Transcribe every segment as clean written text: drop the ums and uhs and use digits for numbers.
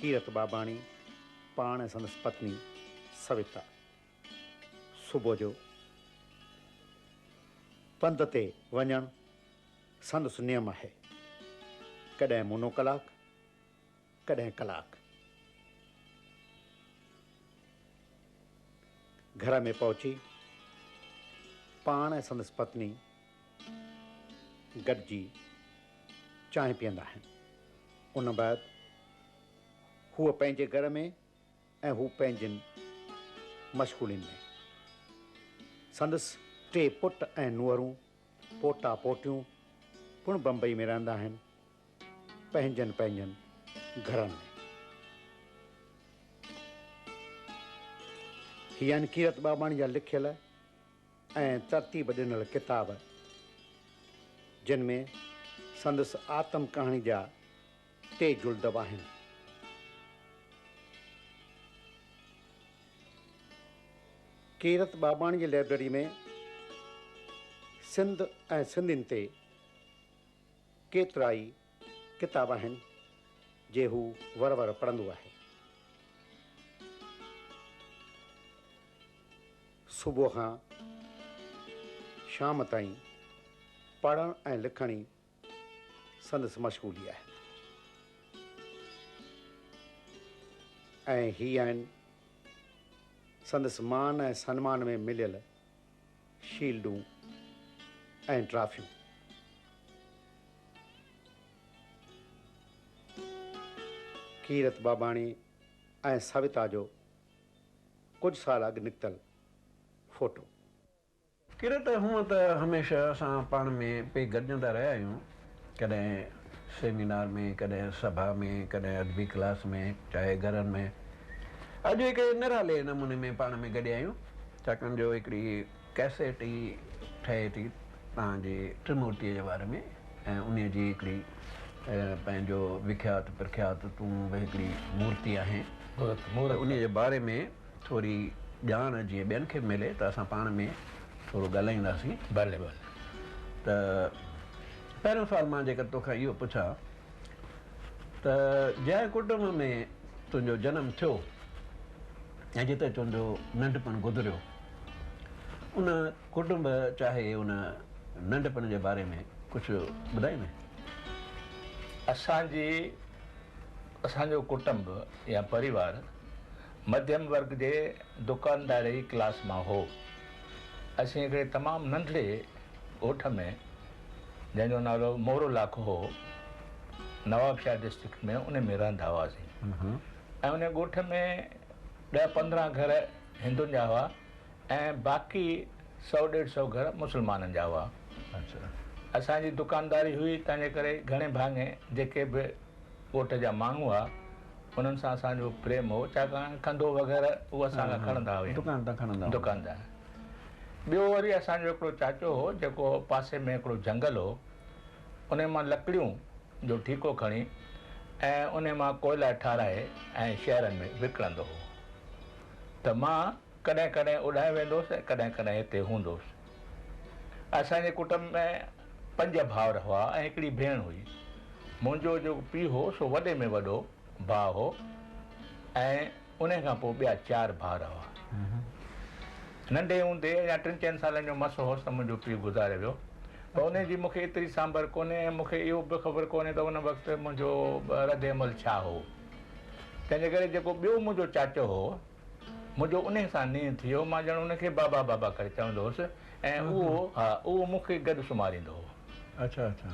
कीरत बाबाणी पाण संदसि पत्नी सविता सुबुह जो पंध ते वञणु संदसि नियम आहे। कॾहिं मुनो कलाक, कॾहिं कलाक। घर में पहुची पाण ऐं संदसि पत्नी गॾिजी चांहि पीअंदा आहिनि। उन बैदि हूअ पंहिंजे घर में ऐं हू पंहिंजनि मशगूलियुनि में। संदसि 3 पुट ऐं नूंहरूं पोटा पोटियूं पिणु बम्बई में रहंदा आहिनि, पंहिंजनि पंहिंजनि घरनि में। हीअ आहिनि कीरत बाबाणी जा लिखियल ऐं तरतीब ॾिनल किताब, जिन में संदसि आत्म कहाणी जा 3 जुल्द आहिनि। कीरत बाबाणी जी लाइब्रेरी में सिंध ऐं सिंधियुनि ते केतिरा ई किताब आहिनि जे हू वर वर पढ़ंदो आहे। सुबुह खां शाम ताईं पढ़णु ऐं लिखण ई संदसि मशगूली आहे। ऐं ही आहिनि संदसि मान ऐं सन्मान में मिलियल शील्डूं ऐं ट्रॉफियूं। कीरत बाबाणी ऐं सविता जो कुझु साल अॻु निकितल फोटो। कीरत हूअं त हमेशह असां पाण में पे गॾजंदा रहिया आहियूं, कॾहिं सेमिनार में, कॾहिं सभा में, कॾहिं अदबी क्लास में, चाहे घरनि में। अॼु हिकु निराले नमूने में पाण में गॾिया आहियूं, छाकाणि जो हिकिड़ी कैसेट ई ठहे थी तव्हांजी त्रिमूर्तीअ जे बारे में, ऐं उन जी हिकिड़ी पंहिंजो विख्यात प्रख्यात तूं बि हिकिड़ी मूर्ति आहे, उन जे बारे में थोरी ॼाण जीअं ॿियनि खे मिले त असां पाण में थोरो ॻाल्हाईंदासीं। भले भले। त पहिरियों सुवाल मां जेकर तोखां इहो पुछां त जंहिं कुटुंब में तुंहिंजो जनमु थियो ऐं जिते तुंहिंजो नंढपण गुज़रियो, उन कुटुंब चाहे उन नंढपण जे बारे में कुझु ॿुधाईंदे? असांजो कुटुंब या परिवार मध्यम वर्ग जे दुकानदारी क्लास मां हो। असीं हिकिड़े तमामु नंढड़े ॻोठ में, जंहिंजो नालो मोरो इलाइक़ो हो, नवाबशाह डिस्ट्रिक्ट में, उन में रहंदा हुआसीं। ऐं उन ॻोठ में 10-15 घर हिंदुनि जा हुआ ऐं बाक़ी 100-150 घर मुस्लमाननि जा हुआ। असांजी दुकानदारी हुई, तंहिंजे करे घणे भाङे जेके बि ॻोठ जा माण्हू हुआ उन्हनि सां असांजो प्रेम हो, छाकाणि कंधो वग़ैरह उहो असां खां खणंदा हुआ, दुकानदार। ॿियो वरी असांजो हिकिड़ो चाचो हो जेको पासे में हिकिड़ो जंगल हो, उन मां लकड़ियूं जो ठीको खणी ऐं उन मां कोयला ठाराए ऐं शहरनि में विकिणंदो हो। त मां कॾहिं कॾहिं उॾाए वेंदुसि ऐं कॾहिं कॾहिं हिते हूंदुसि। असांजे कुटुंब में 5 भाउर हुआ ऐं हिकिड़ी भेण हुई। मुंहिंजो जेको पीउ हो सो वॾे में वॾो भाउ हो ऐं उन खां पोइ ॿिया 4 भाउर हुआ। नंढे हूंदे या 3-4 सालनि जो मसो होसि त मुंहिंजो पीउ गुज़ारे वियो। पर उन जी मूंखे एतिरी सांभर कोन्हे ऐं मूंखे इहो बि ख़बर कोन्हे त उन वक़्तु मुंहिंजो रद अमल छा हो। तंहिंजे करे जेको ॿियो मुंहिंजो चाचो हो, मुंहिंजो उन सां नींहुं थी वियो। मां ॼण उनखे बाबा बाबा करे चवंदो हुउसि ऐं उहो मूंखे गॾु सुम्हारींदो हो। अच्छा अच्छा।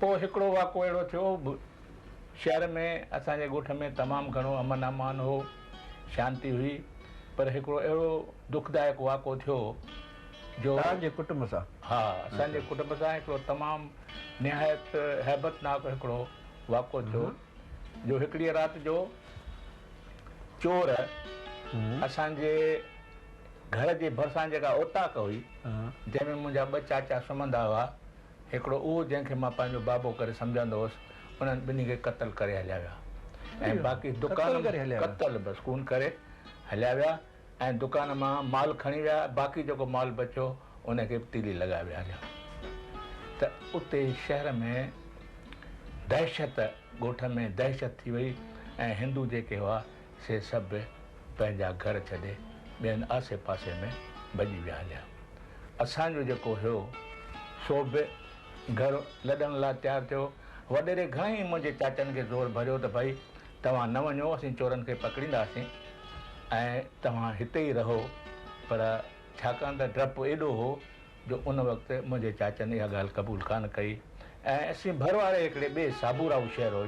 पोइ हिकिड़ो वाक़ो अहिड़ो थियो, शहर में असांजे ॻोठ में तमामु घणो अमन अमान हो, शांती हुई। पर हिकिड़ो अहिड़ो दुखदायक वाक़ो थियो जो तव्हांजे कुटुंब सां? हा, असांजे कुटुंब सां हिकिड़ो तमामु निहायत हैबतनाक हिकिड़ो वाक़ो थियो, जो हिकिड़ी राति जो चोर असांजे घर जे भरिसां जेका ओताक हुई, जंहिंमें मुंहिंजा 2 चाचा सुम्हंदा हुआ, हिकिड़ो उहो जंहिंखे मां पंहिंजो बाबो करे सम्झंदो हुउसि, उन्हनि ॿिन्ही खे क़तल करे हलिया विया। ऐं बाक़ी दुकान क़तल बसि खून करे हलिया विया ऐं दुकान मां माल खणी विया। बाक़ी जेको माल बचियो उनखे तीली लॻाए विया। त उते शहर में दहशत ॻोठ में दहशत थी वई ऐं हिंदू जेके हुआ से सभु पंहिंजा घर छॾे ॿियनि आसे पासे में भॼी विया हलिया। असांजो जेको हुयो सो बि घर लॾण लाइ तयारु थियो। वॾेरे घणेई मुंहिंजे चाचनि खे ज़ोर भरियो त भई तव्हां न वञो, असीं चोरनि खे पकड़ींदासीं ऐं तव्हां हिते ई रहो। पर छाकाणि त डपु एॾो हो जो उन वक़्तु मुंहिंजे चाचनि इहा ॻाल्हि क़बूल कान कई ऐं असीं भरवाड़े हिकिड़े ॿिए साबूराऊ शहर हो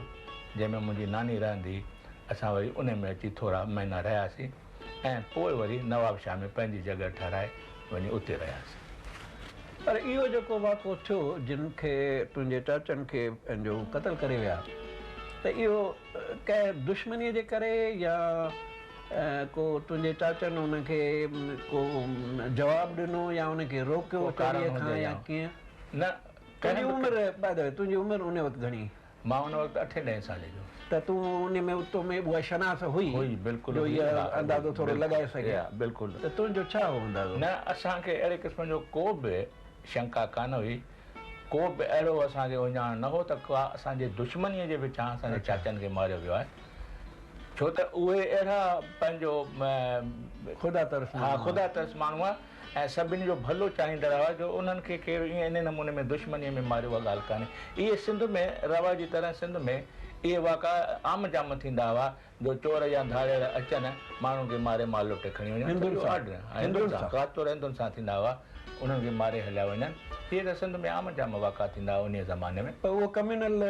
जंहिंमें मुंहिंजी नानी रहंदी। असां वरी उन में अची थोरा महीना रहियासीं ऐं पोइ वरी नवाबशाह में पंहिंजी जॻह ठाराए वञी उते रहियासीं। पर इहो जेको वाक़ो थियो जिन खे तुंहिंजे चाचनि खे पंहिंजो क़तल करे विया, त इहो कंहिं दुश्मनीअ जे करे या को तुंहिंजे चाचनि हुनखे को जवाबु ॾिनो या हुनखे रोकियो चोरीअ खां या कीअं? न, तुंहिंजी उमिरि तुंहिंजी उमिरि उन वक़्तु घणी? मां उन वक़्तु 8-10 साल जो। त तूं उन में उतो में उहा शनाख़त हुई बिल्कुलु इहो अंदाज़ो थोरो लॻाए सघे? बिल्कुलु। त तुंहिंजो छा हो अंदाज़ो? न, असांखे अहिड़े क़िस्म जो को बि शंका कान हुई, को बि अहिड़ो असांखे उञाण न हो त का असांजे दुश्मनीअ जे विचां असांजे चाचनि खे मारियो वियो आहे। छो त उहे अहिड़ा पंहिंजो ख़ुदा तरस ख़ुदा तरस माण्हू आहे ऐं सभिनी जो भलो चाहींदड़ हुआ जो उन्हनि खे केरु ईअं इन नमूने में दुश्मनीअ में मारियो उहा ॻाल्हि कान्हे। इहे सिंध में रवाजी तरह सिंध में इहे वाक़ा आम जाम थींदा हुआ जो चोर या धाड़ेर अचनि माण्हुनि खे मारे माल लुटे खणी वञनि। हिंदुनि सां थींदा हुआ, उन्हनि खे मारे हलिया वञनि। इहे त सिंध में आम जाम वाक़ा थींदा हुआ उन ज़माने में। पर उहो कम्यूनल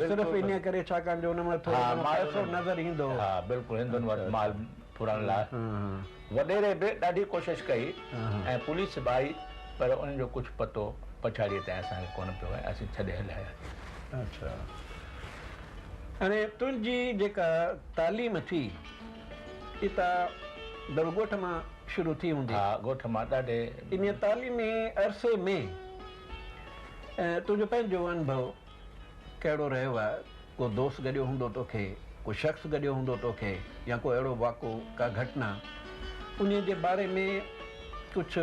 सिर्फ़ु इन करे छाकाणि जो उन में थोरो नज़र ईंदो। हा बिल्कुलु, हिंदुनि वटि माल फुरण लाइ वॾेरे बि ॾाढी कोशिशि कई ऐं पुलिस बि आई, पर उन्हनि जो कुझु पतो पछाड़ीअ ताईं असांखे कोन पियो ऐं असीं छॾे हलिया। अच्छा, हाणे तुंहिंजी जेका तालीम थी इता ॻोठ मां शुरू थी हूंदी? हा, ॻोठ मां ॾाढे। इन तालीमी अरसे में तुंहिंजो पंहिंजो अनुभव कहिड़ो रहियो आहे? को दोस्त गॾियो हूंदो तोखे, को शख़्स गॾियो हूंदो तोखे, या को अहिड़ो वाक़ो का घटना उन जे बारे में कुझु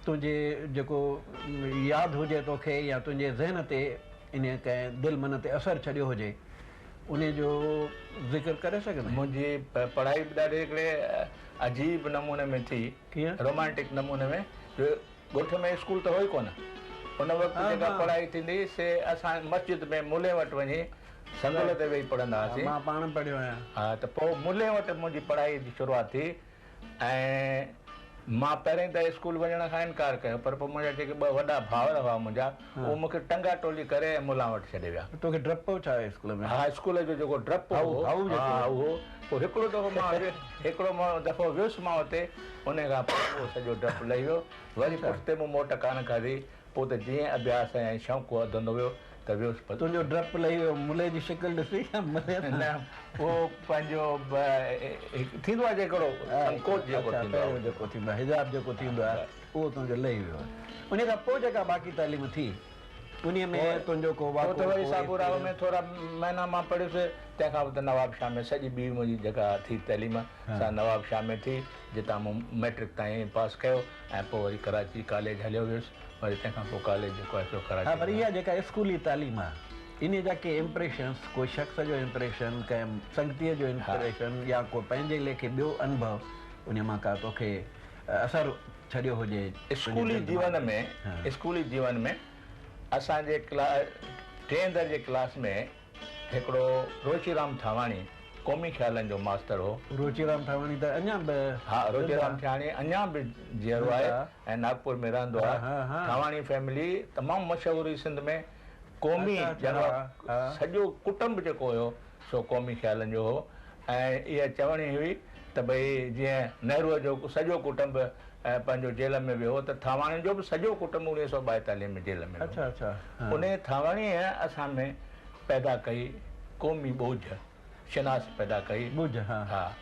तुंहिंजे जेको यादि हुजे तोखे या तुंहिंजे ज़हन ते इन कंहिं दिलि मन ते असरु छॾियो हुजे उन जो ज़िक्र करे सघंदा? मुंहिंजी पढ़ाई बि ॾाढे हिकिड़े अजीब नमूने में थी। कीअं? रोमांटिक नमूने में। ॻोठ में स्कूल त हो ई कोन। उन वक़्तु जेका पढ़ाई थींदी से असां मस्जिद में मुले वटि वञी संदुल ते वेही पढ़ंदा हुआसीं। मां पाण पढ़ियो आहियां। हा, त पोइ मुले वटि मुंहिंजी पढ़ाई जी शुरूआति थी ऐं मां पहिरीं त स्कूल वञण खां इनकार कयो, पर पोइ मुंहिंजा जेके ॿ वॾा भाउर हुआ मुंहिंजा, उहे मूंखे टंगा टोली करे मुला वटि छॾे विया। तोखे डपु छा आहे स्कूल में? हा, स्कूल जो जेको डपु हो उहो पोइ हिकिड़ो दफ़ो वियुसि मां हुते, उन खां पोइ उहो सॼो डपु लही वियो। वरी पुठिते मूं मोट कान खाधी। पोइ त जीअं अभ्यास ऐं शौक़ु वधंदो वियो त वियुसि। तुंहिंजो डपु लही वियो, मुले जी शिकिल ॾिसी? न, उहो पंहिंजो थींदो आहे जेको जेको थींदो आहे हिजाब जेको थींदो आहे उहो तुंहिंजो लही वियो। उन खां पोइ जेका बाक़ी तालीम थी उन में तुंहिंजो को वाक़ो? त वरी साबूराव में थोरा महीना मां पढ़ियुसि। तंहिंखां पोइ त नवाबशाह में सॼी ॿी मुंहिंजी जेका थी तालीम सा नवाबशाह में थी, जितां मूं मैट्रिक ताईं पास कयो ऐं पोइ वरी कराची कॉलेज हलियो वियुसि। वरी तंहिंखां पोइ कॉलेज जेको आहे सो कराची। हा, पर इहा जेका स्कूली तालीम आहे इन जा के इम्प्रेशन्स, को शख़्स जो इम्प्रेशन, कंहिं संगतीअ जो इम्प्रेशन या को पंहिंजे लेखे ॿियो अनुभव उन मां का तोखे असरु छॾियो हुजे? स्कूली जीवन में असांजे टें दर्जे क्लास में हिकिड़ो रोचीराम थावाणी क़ौमी ख़्यालनि जो मास्टर हो। रोचीराम थावाणी त अञा बि? हा, रोचीराम थावाणी अञा बि जीअरो आहे ऐं नागपुर में रहंदो आहे। थावाणी फैमिली तमामु मशहूरु हुई सिंध में। क़ौमी सॼो कुटुंब जेको हुयो सो क़ौमी ख़्यालनि जो हो ऐं इहा चवणी हुई त भई जीअं नेहरूअ जो सॼो कुटुंब पंहिंजो जेल में वियो त थावाणी जो बि सॼो कुटुंब 1942 में जेल में। उन थावाणीअ असां में पैदा कई क़ौमी बोझ, शिनास पैदा कई। हा,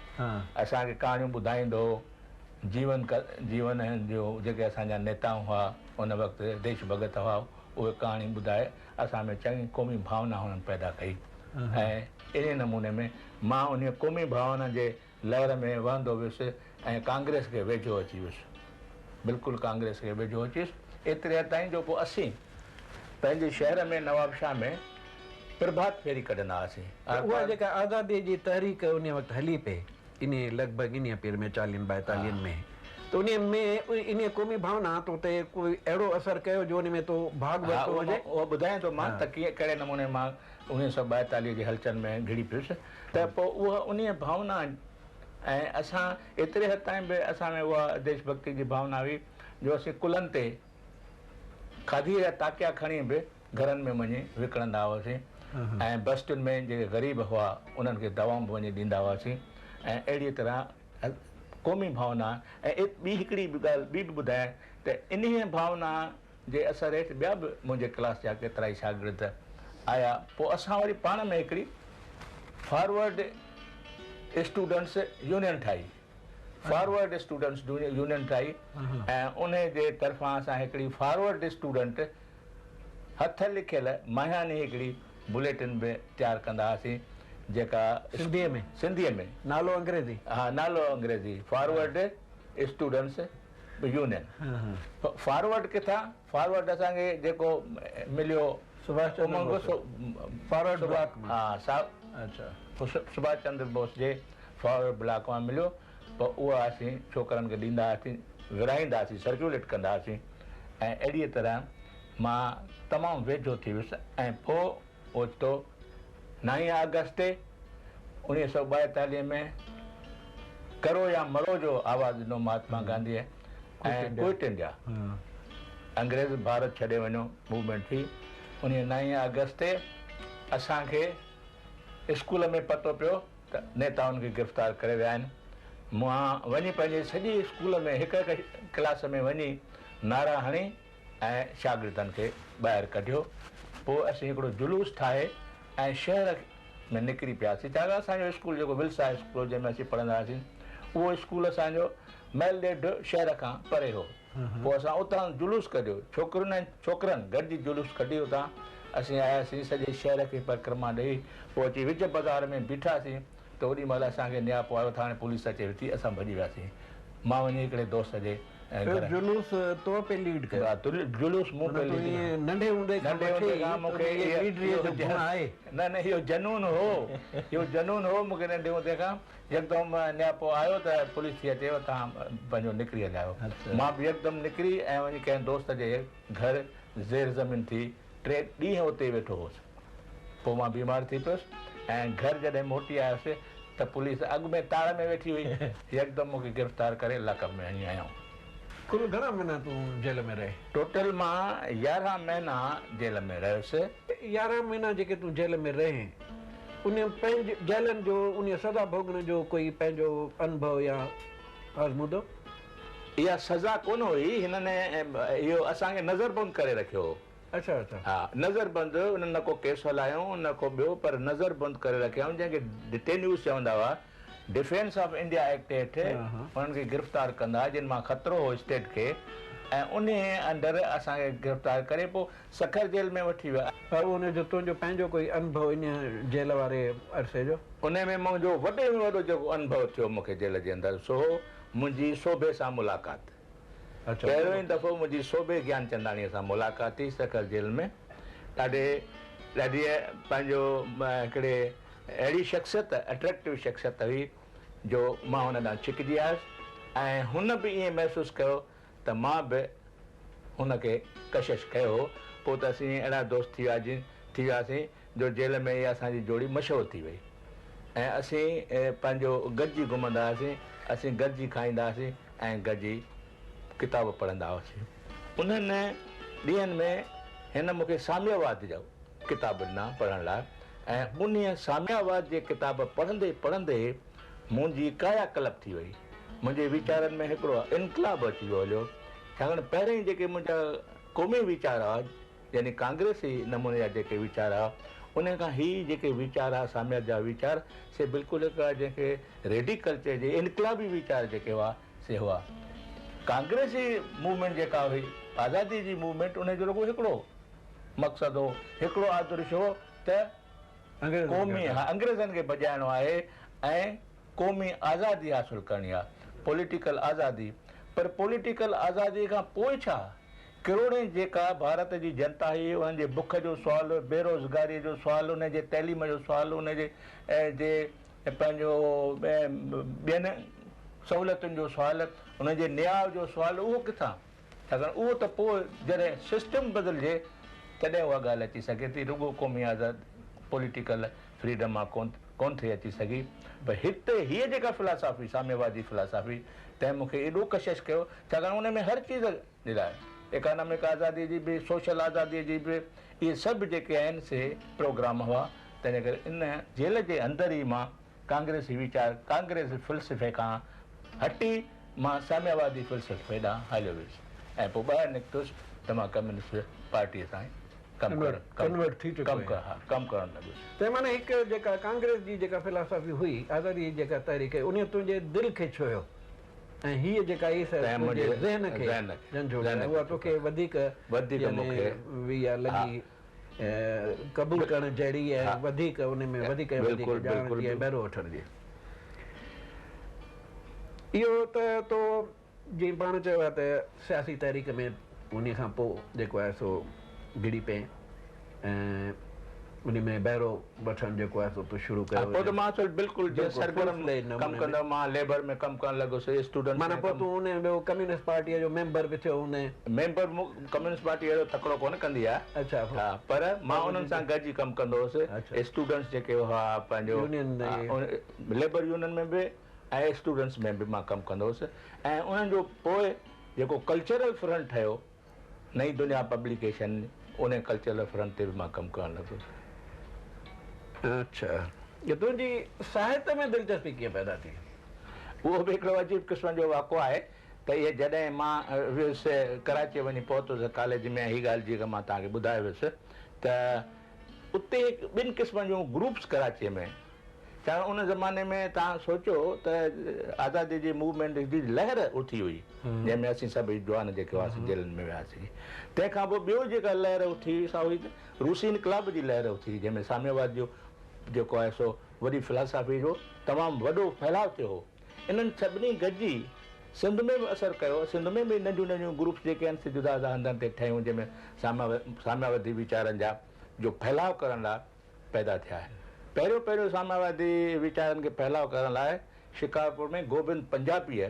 असांखे कहाणियूं ॿुधाईंदो, जीवन जो जेके असांजा नेता हुआ उन वक़्तु देश भगत हुआ उहे कहाणी ॿुधाए असां में चङी क़ौमी भावना हुननि पैदा कई। ऐं इन नमूने में मां उन क़ौमी भावना जे लहर में वहंदो वियुसि ऐं कांग्रेस खे वेझो अची वियुसि। बिल्कुलु कांग्रेस खे वेझो अची वियुसि। एतिरे ताईं जो पोइ असीं पंहिंजे शहर में नवाबशाह में प्रभात फेरी कढंदा हुआसीं। उहा जेका आज़ादी जी तहरीक उन वक़्तु हली पई इन लॻभॻि इन पीरियड में 40-42 में, त उन में इन क़ौमी भावना तो ते कोई अहिड़ो असरु कयो जो उन में तो भाग वरितो हुजे? उहो ॿुधायां थो मां त कीअं कहिड़े नमूने मां 1942 जे हलचल में घिड़ी पियुसि। त पोइ उहा उन भावना ऐं असां एतिरे हद ताईं बि असां में उहा देशभक्ति जी भावना हुई जो असीं कुलनि ते खाधीअ जा ताकिया खणी बि घरनि में वञी विकिणंदा हुआसीं ऐं बस्तियुनि में जेके ग़रीब हुआ उन्हनि खे दवाऊं बि वञी ॾींदा हुआसीं। ऐं अहिड़ी तरह क़ौमी भावना। ऐं ॿी हिकिड़ी ॻाल्हि ॿी बि ॿुधायां त इन भावना जे असर हेठि ॿिया बि मुंहिंजे क्लास जा केतिरा ई शागिर्द आया। पोइ असां वरी पाण में हिकिड़ी फॉरवर्ड स्टूडेंट्स यूनियन ठाही, फॉरवर्ड स्टूडेंट्स यूनियन ठाही ऐं उन जे तरफ़ां असां हिकिड़ी फॉरवर्ड स्टूडेंट हथ लिखियल माहियानी हिकिड़ी बुलेटिन बि तयारु कंदा हुआसीं जेका सिंधीअ में नालो अंग्रेज़ी? हा, नालो अंग्रेज़ी, फॉरवर्ड स्टूडेंट्स यूनियन। फॉरवर्ड किथां? फॉरवर्ड असांखे जेको मिलियो फॉरवर्ड ब्लॉक में। हा, सुभाष चंद्र बोस जे फॉरवर्ड ब्लॉक मां मिलियो। पोइ उहा असीं छोकिरनि खे ॾींदा हुआसीं, विराईंदा हुआसीं, सर्कुलेट कंदा हुआसीं। ऐं अहिड़ीअ तरह मां तमामु वेझो थी वियुसि। ऐं पोइ ओचितो 9 अगस्त 1942 में करो या मरो जो आवाज़ ॾिनो महात्मा गांधीअ ऐं क्विट इंडिया, अंग्रेज़ भारत छॾे वञो मूवमेंट थी। उन 9 अगस्त ते असांखे स्कूल में पतो पियो त नेताउनि खे गिरफ़्तार करे विया आहिनि। मां वञी पंहिंजे सॼे स्कूल में हिकु हिकु क्लास में वञी नारा हणी ऐं शागिर्दनि खे ॿाहिरि कढियो। पोइ असीं हिकिड़ो जुलूस ठाहे ऐं शहर में निकिरी पियासीं। छाकाणि असांजो स्कूल जेको विल्सा स्कूल जंहिंमें असीं पढ़ंदा हुआसीं उहो स्कूल असांजो मैल ॾेढ शहर खां परे हो। पोइ असां उतां जुलूस कढियो, छोकिरियुनि ऐं छोकिरनि गॾिजी जुलूस कढी उतां असीं आयासीं, सॼे शहर खे परिक्रमा ॾेई पोइ अची विच बाज़ार में बीठासीं। त ओॾी महिल असांखे नियापो आयो त हाणे पुलिस अचे थी, असां भॼी वियासीं। मां वञी हिकिड़े दोस्त जे जुलूस तो पे लीड कयो? जुलूस मूं पे लीड। नंढे हूंदे खां मूंखे न इहो जनून हो, इहो जनून हो मूंखे नंढे हूंदे खां। यकदमि नियापो आयो त पुलिस थी अचेव, तव्हां पंहिंजो निकिरी हलिया। मां बि यकदमि निकिरी ऐं वञी कंहिं दोस्त जे घर ज़ेर ज़मीन थी 3 ॾींहं उते वेठो हुउसि। पोइ मां बीमार थी पियुसि ऐं घर जॾहिं मोटी आयुसि त पुलिस अॻु में ताड़ में वेठी हुई। यकदमि मूंखे गिरफ़्तार करे लाकअप में हणी आहियां। कुल घणा महीना तूं जेल में रहे? टोटल मां 11 महीना जेल में रहियुसि। 11 महीना जेके तूं जेल में रहे उन पंहिंजे जेलनि जो उन सज़ा भोगण जो कोई पंहिंजो अनुभव या आज़मूदो? इहा सज़ा कोन हुई, हिननि इहो असांखे नज़रबंद करे रखियो हो। अच्छा अच्छा। हा, नज़रबंद। उन्हनि न को केस हलायूं न को ॿियो, पर नज़रबंद करे रखियऊं जंहिंखे डिटेन्यूस चवंदा हुआ। डिफेंस ऑफ इंडिया एक्ट हेठि उन्हनि खे गिरफ़्तार कंदा जिन मां ख़तरो हो स्टेट खे, ऐं उन अंदरि असांखे गिरफ़्तार करे पोइ सखर जेल में वठी विया। उनजो तुंहिंजो पंहिंजो कोई अनुभव इन जेल वारे अरसे जो? उन में मुंहिंजो वॾे में वॾो जेको अनुभव थियो मूंखे जेल जे अंदरि सो मुंहिंजी शोभे सां मुलाक़ात। पहिरियों ई दफ़ो मुंहिंजी शोभे ज्ञानचंदाणीअ सां मुलाक़ात थी सखर जेल में। ॾाढी पंहिंजो हिकिड़े अहिड़ी शख़्सियत, अट्रैक्टिव शख़्सियत हुई जो मां हुन ॾांहुं छिकिजी आयुसि ऐं हुन बि ईअं महसूसु कयो त मां बि हुनखे कशिश कयो। पोइ त असीं अहिड़ा दोस्त थी वियासीं जो जेल में इहा असांजी जोड़ी मशहूरु थी वई ऐं असीं पंहिंजो गॾिजी घुमंदा हुआसीं, असीं गॾिजी खाईंदा हुआसीं ऐं गॾिजी किताब पढ़ंदा हुआसीं। उन्हनि ॾींहंनि में हिन मूंखे साम्यवाद जो किताब ॾिना पढ़ण लाइ ऐं उन साम्यवाद जे किताब पढ़ंदे पढ़ंदे मुंहिंजी काया कलप थी वई। मुंहिंजे वीचारनि में हिकिड़ो इनकलाब अची वियो हुयो। छाकाणि पहिरीं जेके मुंहिंजा क़ौमी वीचार हुआ, यानी कांग्रेसी नमूने जा जेके वीचार हुआ, उन खां ही जेके वीचार हुआ साम्यवाद जा वीचार, से बिल्कुलु हिकिड़ा जंहिंखे रेडिकल चइजे इनकलाबी वीचार जेके हुआ से हुआ। कांग्रेसी मूवमेंट जेका हुई, आज़ादी जी मूवमेंट, उनजो रुॻो हिकिड़ो मक़सदु हो, हिकिड़ो आदर्श हो त क़ौमी अंग्रेज़नि खे भॼाइणो आहे ऐं क़ौमी आज़ादी हासिलु करणी आहे, पॉलिटिकल आज़ादी। पर पॉलिटिकल आज़ादी खां पोइ छा? करोड़े जेका भारत जी जनता हुई उन्हनि जे बुख जो सुवालु, बेरोज़गारी जो सुवालु, उन जे तइलीम जो सुवालु, उन जे पंहिंजो ॿियनि सहूलियतुनि जो सुवालु, उन जे न्याय जो सुवालु, उहो किथां? छाकाणि उहो त पोइ जॾहिं सिस्टम बदिलिजे तॾहिं उहा ॻाल्हि अची सघे थी। रुॻो क़ौमी आज़ाद पॉलिटिकल फ्रीडम मां कोन थी अची सघी। पर हिते हीअ जेका फिलासफ़ी, साम्यवादी फिलासफ़ी, तंहिं मूंखे एॾो कशिश कयो, छाकाणि उन में हर चीज़ जे लाइ इकॉनॉमिक आज़ादी जी बि, सोशल आज़ादीअ जी बि, इहे सभु जेके आहिनि से प्रोग्राम हुआ। तंहिंजे करे इन जेल जे अंदरि ई मां कांग्रेसी वीचार, कांग्रेस फ़िलसफ़े खां हटी मां साम्यवादी फ़िलसफ़े ॾांहुं हलियो वियुसि ऐं पोइ ॿाहिरि निकितुसि त मां कम्यूनिस्ट पार्टीअ सां कमु करणु लॻुसि। त माना हिकु जेका कांग्रेस जी जेका फिलासफ़ी हुई, आज़ादी जी जेका तहरीक, उन तुंहिंजे दिलि खे छुयो ऐं हीअ जेका ज़हन खे उहा तोखे वधीक लॻी क़बूल करण जहिड़ी ऐं वधीक उन में वधीक बहिरो वठण जी। इहो त तो जीअं पाण चयो आहे त सियासी तहरीक में उन खां पोइ जेको आहे सो गिड़ी पे ऐं उन में बहिरो वठणु जेको आहे सो तूं शुरू कयो। पोइ त मां बिल्कुलु सरगर्म कमु कंदो, मां लेबर में कमु करणु लॻुसि, स्टूडेंट। माना पोइ तूं उन ॿियो कम्यूनिस्ट पार्टीअ जो मेंबर बि थियो उन मेंबर कम्यूनिस्ट पार्टी अहिड़ो तकिड़ो कोन कंदी आहे। अच्छा। हा, पर मां उन्हनि सां गॾिजी कमु कंदो हुउसि। स्टूडेंट्स जेके हुआ पंहिंजो लेबर यूनियन में बि ऐं स्टूडेंट्स में बि मां कमु कंदो हुउसि। ऐं उन्हनि जो पोइ जेको कल्चरल फ्रंट ठहियो, नई दुनिया पब्लिकेशन, उन कल्चरल फ्रंट ते बि मां कमु करणु लॻुसि। अच्छा, तुंहिंजी साहित्य में दिलचस्पी कीअं पैदा थी? उहो बि हिकिड़ो अजीब क़िस्म जो वाक़ो आहे त इहे जॾहिं मां वियुसि कराची वञी पहुतुसि कॉलेज में, हीअ ॻाल्हि जेका मां तव्हांखे ॿुधायो हुयुसि, त उते ॿिनि क़िस्मनि जूं ग्रुप्स कराचीअ में, छाकाणि उन ज़माने में तव्हां सोचो त आज़ादी जी मूवमेंट जी लहर उथी हुई, जंहिंमें असीं सभई जवान जेके हुआसीं जेलनि में वियासीं। तंहिंखां पोइ ॿियो जेका लहर उथी हुई सा हुई रूसी इनकलाब जी लहर उथी, जंहिंमें साम्यवाद जो जेको आहे सो वॾी फिलासफ़ी जो तमामु वॾो फैलाव थियो हो। इन्हनि सभिनी गॾिजी सिंध में बि असरु कयो। सिंध में बि नंढियूं नंढियूं ग्रुप्स जेके आहिनि जुदा जुदा हंधनि ते ठहियूं, जंहिंमें साम्यवादी वीचारनि जा जो फैलाव करण लाइ पैदा थिया आहिनि। पहिरियों साम्यवादी वीचारनि खे फैलाव करण लाइ शिकारपुर में गोबिंद पंजाबीअ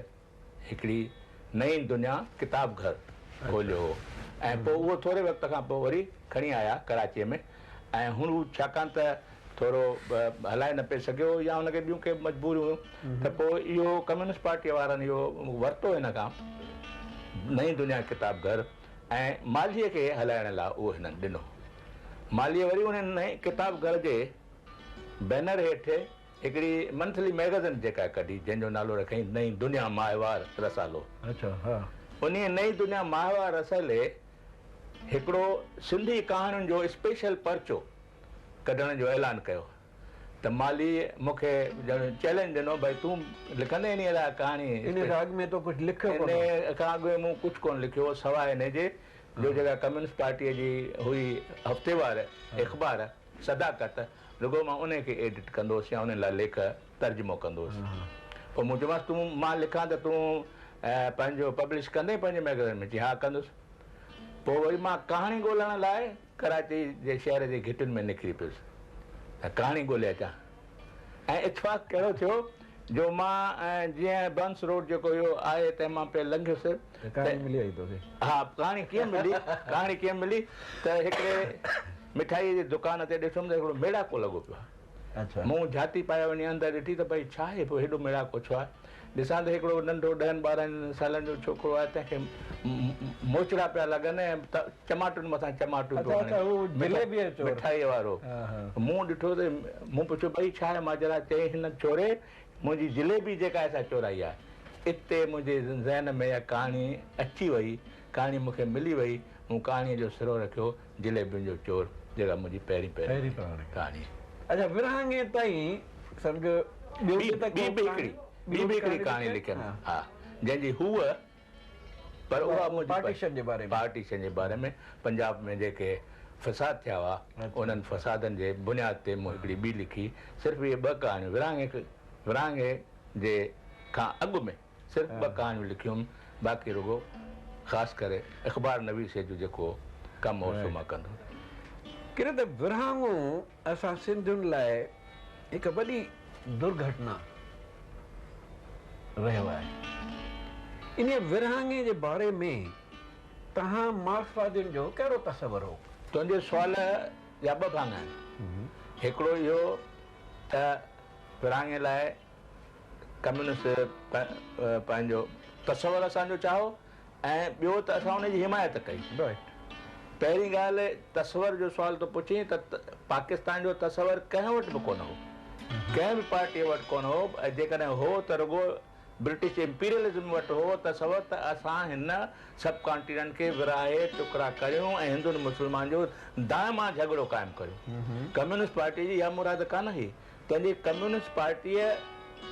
हिकिड़ी नई दुनिया किताब घर खोलियो हो ऐं पोइ उहो थोरे वक़्त खां पोइ वरी खणी आया कराचीअ में। ऐं हू छाकाणि त थोरो हलाए न पिए सघियो या हुनखे ॿियूं के मजबूरियूं हुयूं, त पोइ इहो कम्यूनिस्ट पार्टीअ वारनि इहो वरितो हिन खां नई दुनिया किताब घर ऐं मालीअ खे हलाइण लाइ उहो हिननि ॾिनो। मालीअ वरी उन नए किताब घर जे बैनर हेठि हिकिड़ी मंथली मैगज़ीन जेका कढी, जंहिंजो नालो रखई नई दुनिया माहवार रसालो। अच्छा। हा। उन नई दुनिया माहवार रसाले हिकिड़ो सिंधी कहाणियुनि जो स्पेशल पर्चो कढण जो ऐलान कयो। त माली मूंखे चैलेंज ॾिनो, भई तूं लिखंदे इन लाइ कहाणी, इन अॻ में तो कुझु लिखियो कोन? इन खां अॻु मूं कुझु कोन लिखियो सवाइ हिन जे जो जेका कम्यूनिस्ट पार्टीअ जी हुई हफ़्तेवार अख़बार सदाकत, रुॻो मां उन खे एडिट कंदो हुउसि या उन लाइ लेख तर्जुमो कंदो हुउसि। पोइ मूं चयोमांसि मां लिखां त तूं पंहिंजो पब्लिश कंदे पंहिंजे मैगज़ीन में? चई हा कंदुसि। पोइ वरी मां कहाणी ॻोल्हण लाइ कराची जे शहर जे घिटियुनि में निकिरी पियुसि त कहाणी ॻोल्हे अचां। ऐं इतफ़ाक़ कहिड़ो थियो जो मां जीअं बंस रोड जेको इहो आहे तंहिं मां पे लंघियुसि। हा, कहाणी कीअं मिली? कहाणी कीअं मिली त हिकिड़े मिठाई जी दुकान ते ॾिठुमि त हिकिड़ो मेड़ाको लॻो पियो आहे। अच्छा। मूं जाती पाए वञी अंदरि ॾिठी त भई छा आहे पोइ हेॾो मेड़ाको छो आहे? ॾिसां त हिकिड़ो नंढो 10-12 सालनि जो छोकिरो आहे, तंहिंखे मोचड़ा पिया लॻनि ऐं टमाटुनि मथां टमाटू मिठाईअ वारो। मूं ॾिठो त मूं पुछियो भई छा आहे माजरा? चई हिन चोरे मुंहिंजी जिलेबी जेका आहे सा चोराई आहे। इते मुंहिंजे ज़हन में इहा कहाणी अची वई, कहाणी मूंखे मिली वई। मूं कहाणीअ जो सिरो रखियो जिलेबियुनि जो चोर, जेका मुंहिंजी पहिरीं कहाणी। अच्छा, विरहाङे ताईं सम्झो ॿी बि हिकिड़ी कहाणी लिखियमि, हा, जंहिंजी हूअ पर उहा पार्टीशन जे बारे में पंजाब में जेके फ़साद थिया हुआ उन्हनि फ़सादनि जे बुनियाद ते मूं हिकिड़ी ॿी लिखी। सिर्फ़ु इहे 2 कहाणियूं विरहाङे जे खां अॻु में सिर्फ़ु 2 कहाणियूं लिखियूं, बाक़ी रुॻो ख़ासि करे अख़बार नवीसे जो जेको कमु हो सो मां कंदो। किरे त विरहाङो असां सिंधियुनि लाइ हिकु वॾी दुर्घटना रहियो आहे। इन विरहाङे जे बारे में तव्हां मार्क्सवादियुनि जो कहिड़ो तसवुरु हो? तुंहिंजे सुवाल जा ॿ भाङ आहिनि। हिकिड़ो इहो त विरहाङे लाइ कम्यूनिस्ट पंहिंजो तसवुरु असांजो चाहो ऐं ॿियो त असां हुनजी हिमायत कई। पहिरीं ॻाल्हि तसवुर जो सुवाल थो पुछी त पाकिस्तान जो तसवुरु कंहिं वटि बि कोन हो, कंहिं बि पार्टीअ वटि कोन हो। जेकॾहिं हो त रुॻो ब्रिटिश इम्पीरियलिज़म वटि हो तसवुरु त असां हिन सब कॉन्टिनेंट खे विराहे टुकड़ा करियूं ऐं हिंदुनि मुस्लमान जो दाइमा झगड़ो क़ाइमु करियूं। कम्यूनिस्ट पार्टी जी इहा मुराद कान हुई। तंहिंजे कम्यूनिस्ट पार्टीअ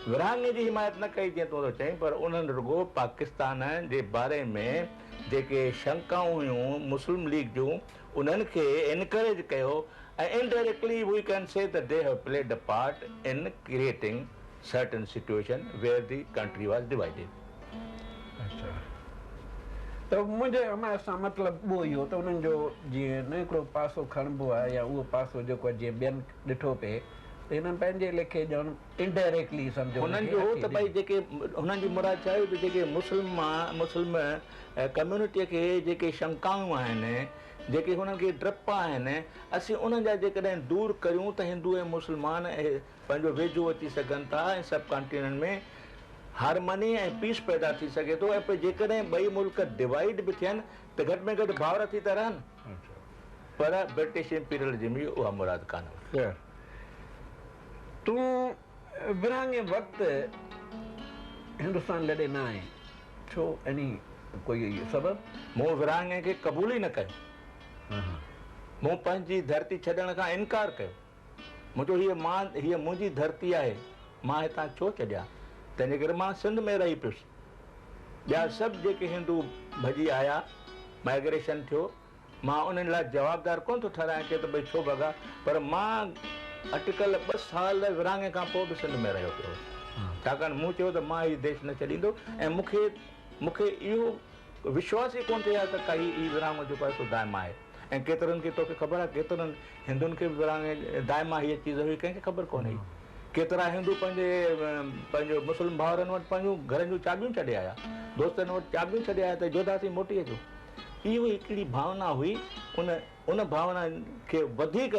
विरहाङे जी हिमायत न कई जीअं तूं थो चईं, पर उन्हनि रुॻो पाकिस्तान जे बारे में जेके शंकाऊं हुयूं मुस्लिम लीग जूं उन्हनि खे इनकरेज कयो ऐं indirectly we can say that they have played a part in creating certain situation where the country was divided. अच्छा, त मुंहिंजे हमारे सां मतिलबु उहो इहो त उन्हनि जो जीअं न हिकिड़ो पासो खणिबो आहे या उहो पासो जेको आहे जीअं ॿियनि ॾिठो पिए त हिननि पंहिंजे लेखे ॼण इनडायरेक्टली सम्झो हुननि जो हो त भई जेके हुननि जी मुराद छा हुई त जेके मुस्लिम कम्यूनिटीअ खे जेके शंकाऊं आहिनि, जेके हुननि खे डप आहिनि, असीं उन्हनि जा जेकॾहिं दूरि करियूं त हिंदू ऐं मुस्लमान पंहिंजो वेझो अची सघनि था ऐं सब कॉन्टिनेंट में हारमनी ऐं पीस पैदा थी सघे थो। ऐं पोइ जेकॾहिं ॿई मुल्क डिवाइड बि थियनि त घटि में घटि भाउर थी था रहनि। पर ब्रिटिश इम्पीरियलिज़म जी उहा मुराद कान हुई। तूं विरहाङे वक़्तु हिंदुस्तान लॾे न आहे, छो? एनी कोई सबबु? मूं विरहाङे खे क़बूल ई न कयो। मूं पंहिंजी धरती छॾण खां इनकार कयो। मुंहिंजो हीअ मुंहिंजी धरती आहे, मां हितां छो छॾियां? तंहिंजे करे मां सिंध में रही पियुसि। ॿिया सभु जेके हिंदू भॼी आया, माइग्रेशन थियो, मां उन्हनि लाइ जवाबदार कोन थो ठहिरायां के त भई छो भॻा, पर मां अटकल 2 साल विरहाङे खां पोइ बि सिंध में रहियो पियो। छाकाणि मूं चयो त मां हीउ देश न छॾींदो ऐं मूंखे इहो विश्वास ई कोन थिए हा त काई ई विरहाङो जेको आहे सो दाइमा आहे। ऐं केतिरनि खे तोखे ख़बर आहे केतिरनि हिंदुनि खे विरहाङे दाइमा हीअ चीज़ हुई, कंहिंखे ख़बर कोन हुई। केतिरा हिंदू पंहिंजो मुस्लिम भाउरनि वटि पंहिंजूं घरनि जूं चाबियूं छॾे आया, दोस्तनि वटि चाबियूं छॾे आया त जोधासी मोटी अचो। इहो हिकिड़ी भावना हुई। उन भावना खे वधीक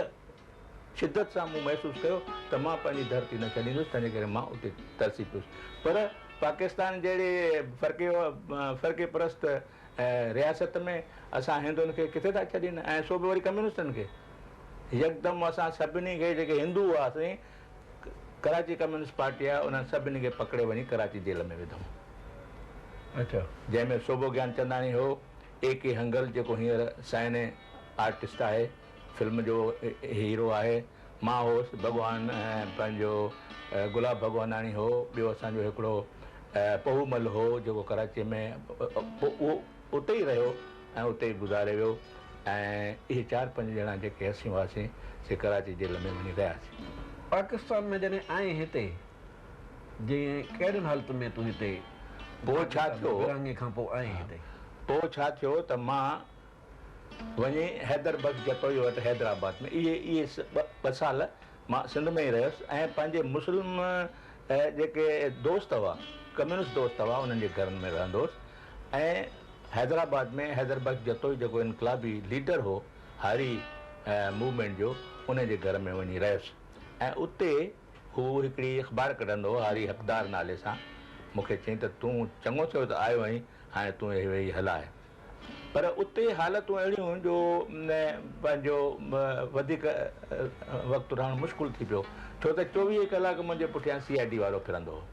शिदत सां मूं महसूसु कयो त मां पंहिंजी धरती न छॾींदुसि, तंहिंजे करे मां उते तरसी पियुसि। पर पाकिस्तान जहिड़े फ़र्क़े परस्त रियासत में असां हिंदुनि खे किथे था छॾीनि, ऐं सो बि वरी कम्यूनिस्टनि खे। यकदमि असां सभिनी खे जेके हिंदू हुआसीं, कराची कम्यूनिस्ट पार्टी आहे, उन्हनि सभिनी खे पकिड़े वञी कराची जेल में विधऊं। अच्छा, जंहिंमें शोभो ज्ञान चंदानी हो, A.K. हंगल जेको हींअर साइने आर्टिस्ट आहे, फिल्म जो हीरो आहे, मां हुउसि, भॻवान ऐं पंहिंजो गुलाब भॻवानाणी हो, ॿियो असांजो हिकिड़ो पहूमल हो जेको कराची में उहो उते ई रहियो ऐं उते ई गुज़ारे वियो। ऐं इहे 4-5 ॼणा जेके असीं हुआसीं से कराची जेल में वञी रहियासीं। पाकिस्तान में जॾहिं आहीं हिते, जीअं कहिड़ियुनि हालतुनि में तूं हिते पोइ छा थियो? विरहाङे खां पोइ आहीं हिते, पोइ छा थियो त मां वञी हैदर बख्श जतोई वटि हैदराबाद में इहे 2 साल मां सिंध में ई रहियुसि ऐं पंहिंजे मुस्लिम जेके दोस्त हुआ, कम्यूनिस्ट दोस्त हुआ, उन्हनि जे घरनि में रहंदो हुउसि। ऐं हैदराबाद में हैदर बख्श जतोई जेको इनकलाबी लीडर हो हारी मूवमेंट जो, उन जे घर में वञी रहियुसि। ऐं उते हू हिकिड़ी अख़बार कढंदो हो हारी हक़दार नाले सां। मूंखे चयईं त तूं चङो थियो त आयो आहीं, हाणे तूं वेही हलाए। पर उते हालतूं अहिड़ियूं जो पंहिंजो वधीक वक़्तु रहणु मुश्किल थी पियो, छो त 24 कलाक मुंहिंजे पुठियां CID वारो फिरंदो हो।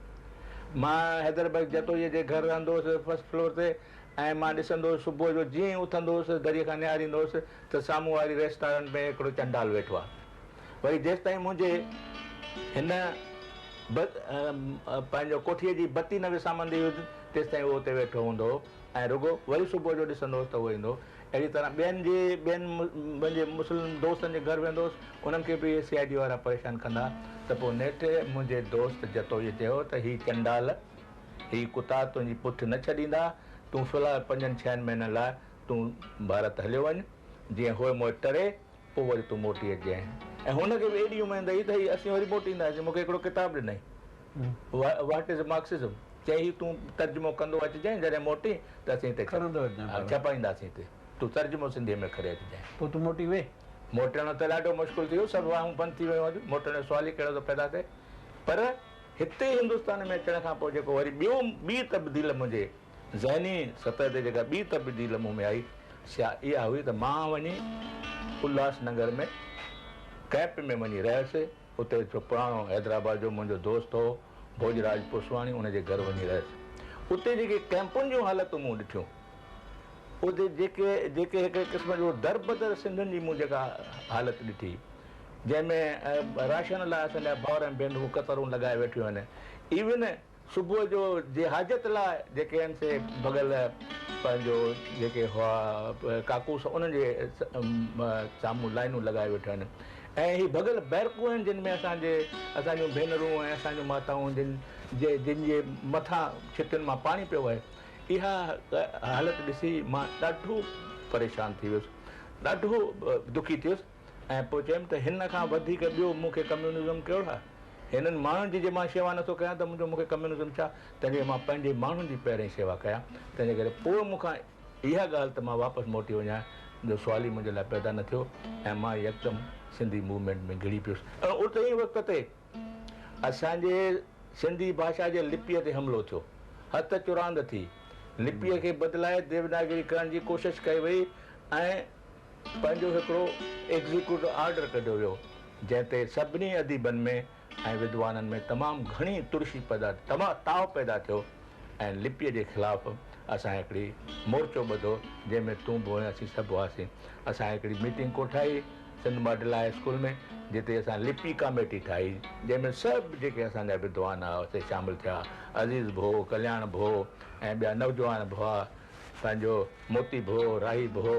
मां हैदर बख्श जतोईअ जे घर रहंदो हुउसि 1st फ्लोर ते, ऐं मां ॾिसंदो हुउसि सुबुह जो जीअं ई उथंदो हुउसि दरीअ खां निहारींदो हुउसि त साम्हूं वारी रेस्टोरेंट में हिकिड़ो चंडाल वेठो आहे। वरी जेसि ताईं मुंहिंजे हिन पंहिंजो कोठीअ जी बत्ती न विसामंदी हुई तेसि ताईं उहो उते वेठो हूंदो हो। ऐं रुॻो वरी सुबुह जो ॾिसंदो हुउसि त उहो ईंदो। अहिड़ी तरह ॿियनि मुंहिंजे मुस्लिम दोस्तनि जे घर वेंदो हुउसि, उन्हनि खे बि CID वारा परेशान कंदा। त पोइ नेठि मुंहिंजे दोस्त जतोई चयो त हीउ चंडाल, हीउ कुता तुंहिंजी पुठि न छॾींदा, तूं फ़िलहालु 5-6 महीननि लाइ तूं भारत हलियो वञु, जीअं उहे मोए टरे पोइ वरी तूं मोटी अचिजांइ। ऐं हुनखे बि एॾी उमेदु हुई त हीअ असीं वरी मोटींदासीं। मूंखे हिकिड़ो किताबु ॾिनई, वाट इज़ मार्क्सिज़म। चई तूं तर्जुमो कंदो अचिजांइ, जॾहिं मोटी त असीं हिते छपाईंदासीं हिते, तूं तर्जुमो सिंधीअ में करे अचिजांइ। पोइ तूं मोटी वे। मोटणु त ॾाढो मुश्किल थी वियो, सभु वाहूं बंदि थी वियूं अॼु, मोटण जो सुवाल ई कहिड़ो थो पैदा थिए। पर हिते हिंदुस्तान में अचण खां पोइ जेको वरी ॿी तब्दील मुंहिंजे ज़हनी सतह ते जेका ॿी तब्दील मूं में आई, इहा हुई त मां वञी उल्हासनगर में कैंप में वञी रहियुसि। उते जो पुराणो हैदराबाद जो मुंहिंजो दोस्त हो भोजराज पुसवाणी, उनजे घर वञी रहियुसि। उते जेके कैंपुनि जूं हालतूं मूं ॾिठियूं, उते जेके हिकिड़े क़िस्म जो दर बदर सिंधियुनि जी मूं जेका हालत ॾिठी, जंहिंमें राशन लाइ असांजा भाउर ऐं भेनरूं कतरूं लॻाए वेठियूं आहिनि। इवन सुबुह जो जे हाजत लाइ जेके आहिनि से बग़ल पंहिंजो जेके हुआ काकूस, उन्हनि जे साम्हूं लाइनूं लॻाए वेठियूं आहिनि। ऐं हीअ बग़ल बैरकूं आहिनि जिन में असांजूं भेनरूं ऐं असांजूं माताऊं जिन जे मथां छितियुनि मां पाणी पियो वहे। इहा हालत ॾिसी मां ॾाढो परेशान थी वियुसि, ॾाढो दुखी थियुसि। ऐं पोइ चयुमि त हिन खां वधीक ॿियो मूंखे कम्यूनिज़म कहिड़ो आहे? हिननि माण्हुनि जी जे मां शेवा नथो कयां त मूंखे कम्यूनिज़म छा? तंहिंजे मां पंहिंजे माण्हुनि जी पहिरीं शेवा कयां। तंहिंजे करे पोइ मूंखां इहा ॻाल्हि त मां वापसि मोटी वञा जो सुवाल ई मुंहिंजे लाइ पैदा न थियो। ऐं मां यकदमि सिंधी मूवमेंट में घिड़ी पियुसि। ऐं उते ई वक़्त ते असांजे सिंधी भाषा जे लिपीअ ते हमिलो थियो, हथ चुरांद थी, लिपीअ खे बदिलाए देवनागरी करण जी कोशिशि कई वई ऐं पंहिंजो हिकिड़ो एग्ज़ीक्यूटिव ऑर्डर कढियो वियो, जंहिं ते सभिनी अदीबनि में ऐं विद्वाननि में तमामु घणी तुरशी ताव पैदा थियो। ऐं लिपीअ जे ख़िलाफ़ु असां हिकिड़ी मोर्चो ॿधो, जंहिंमें तूं बि हुआसीं, सभु हुआसीं। असां हिकिड़ी मीटिंग कोठाई सिंध मॉडल हाई स्कूल में, जिते असां लिपि कमेटी ठाही, जंहिंमें सभु जेके असांजा विद्वान हुआ उते शामिलु थिया। अज़ीज़ भो, कल्याण भो ऐं ॿिया नौजवान भुआ, पंहिंजो मोती भो, राही भो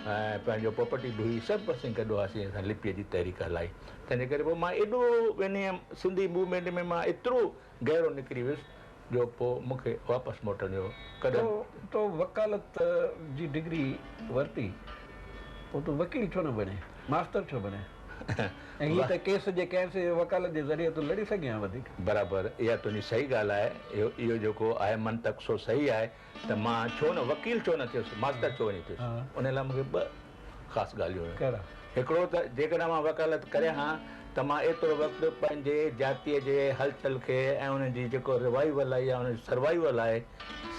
ऐं पंहिंजो पोपटी भुई, सभु असीं गॾु हुआसीं। असां लिपीअ जी तहरीक हलाई। तंहिंजे करे पोइ मां एॾो वेंदी हुयमि सिंधी मूवमेंट में, मां एतिरो गहिरो निकिरी वियुसि जो पोइ मूंखे वापसि मोटण जो कॾहिं। तो वकालत जी डिग्री वरिती, पोइ तूं वकील छो न बणे, मास्टर छो बणे? ऐं हीअ त केस जे कंहिं वकालत जे ज़रिए तूं लड़ी सघे हा वधीक। बराबरि, इहा तुंहिंजी सही ॻाल्हि आहे। इहो जेको आहे मंतक सो सही आहे त मां छो न वकील छो न थियुसि, मास्टर छो वञी थियुसि। उन लाइ मूंखे ॿ ख़ासि ॻाल्हियूं हुयूं। कहिड़ा? हिकिड़ो त जेकॾहिं मां वकालत करियां हा त मां एतिरो वक़्तु पंहिंजे जातीअ जे हलचल खे ऐं उन जी जेको रिवाइवल आहे या उन सर्वाइवल आहे,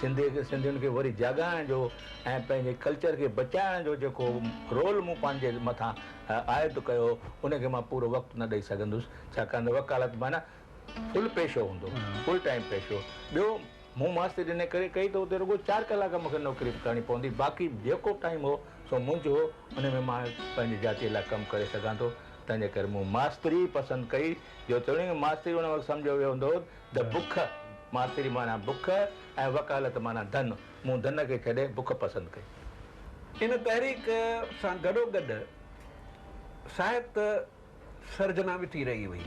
सिंधियुनि खे वरी जाॻाइण जो ऐं पंहिंजे कल्चर खे बचाइण जो जेको रोल मूं पंहिंजे मथां आयदु कयो, उनखे मां पूरो वक़्तु न ॾेई सघंदुसि। छाकाणि त वकालत माना फुल पेशो हूंदो, फुल टाइम पेशो। ॿियो मूं मास्तरी इन करे कई त उते रुॻो 4 कलाक मूंखे नौकिरी करणी पवंदी, बाक़ी जेको टाइम हो सो मुंहिंजो हो, उन में मां पंहिंजी जातीअ लाइ कमु करे सघां थो। तंहिंजे करे मूं मास्तरी पसंदि कई, जो चवणी मास्तरी उन वक़्तु सम्झो वियो हूंदो त बुख, मास्तरी माना बुख ऐं वकालत माना धन। मूं धन खे छॾे बुख पसंदि कई। इन तहरीक सां गॾोगॾु साहित्य सर्जना बि थी रही हुई।